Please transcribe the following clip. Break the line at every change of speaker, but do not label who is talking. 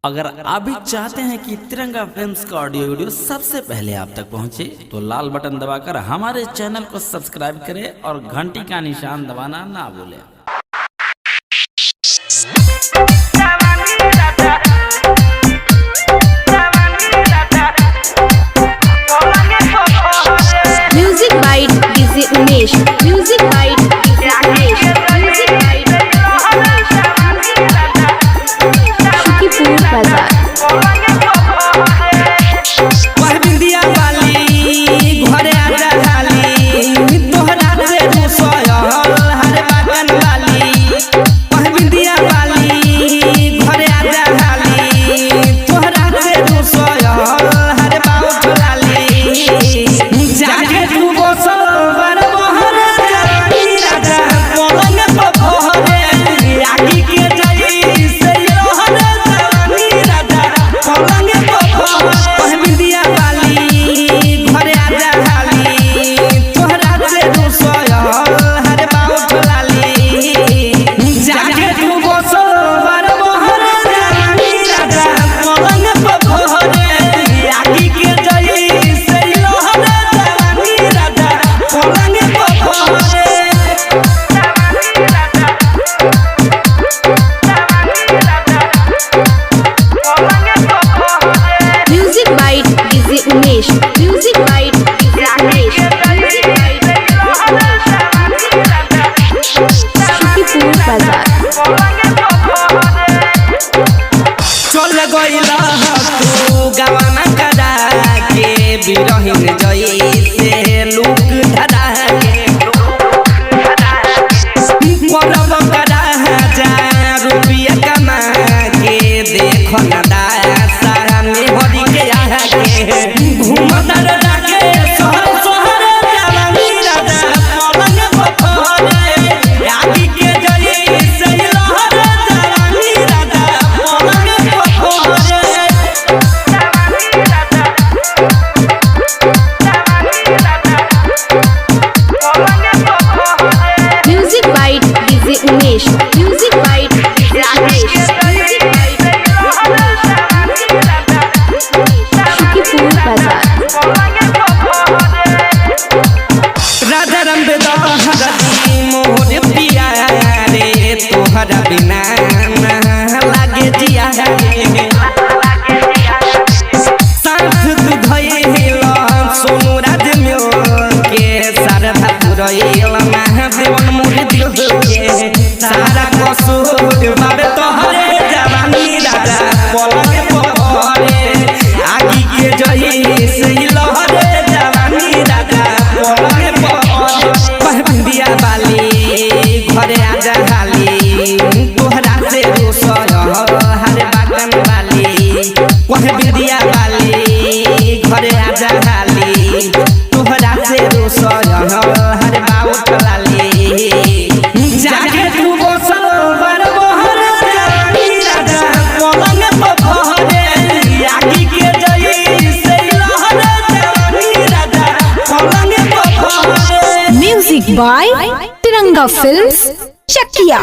अगर आप भी चाहते हैं कि तिरंगा फिल्म्स का ऑडियो वीडियो सबसे पहले आप तक पहुंचे, तो लाल बटन दबाकर हमारे चैनल को सब्सक्राइब करें और घंटी का निशान दबाना ना भूलें।
Music by DJ Umesh, music by DJ Umesh, music by Shukipur Bazar. Umesh, music by DJ Umesh, music by Shukipur Bazar.
चल गइला तू गवाना करा के बिरहिन जइसे लुक धरा के परब करा जा रुपया कमा के देख ना दासा में हरी के आ के घूमतर जाके शहर शहर जवानी राजा पलंग पखरे आगी के जई से लहर जवानी राजा पलंग पखरे
music by DJ Umesh, music by DJ Umesh, music by Shukipur Bazar.
Radha Ram बेदहरती मोहर पिया रे तोहरा बिना ना लागे जिया रे साथ तू धइल सोनू राज में के सारधा पुरइल महादेवन मोर दिल के सारा कसूर बाबे तोहरे जवानी राजा पलंग पखरे आगी के जई से लहरे जवानी राजा पलंग पखरे बिंदिया बाली घरे आजा हाली तोहरा से रोसर हरे बागन वाली कहे बिंदिया बाली घरे आजा हाली तोहरा से रोसर हरे बाउट लाली जाके तू बसल बर बहर जवानी राजा पलंग पखरे आगी के जई से लहरे जवानी राजा पलंग पखरे।
म्यूजिक बाय तिरंगा फिल्म्स चकिया।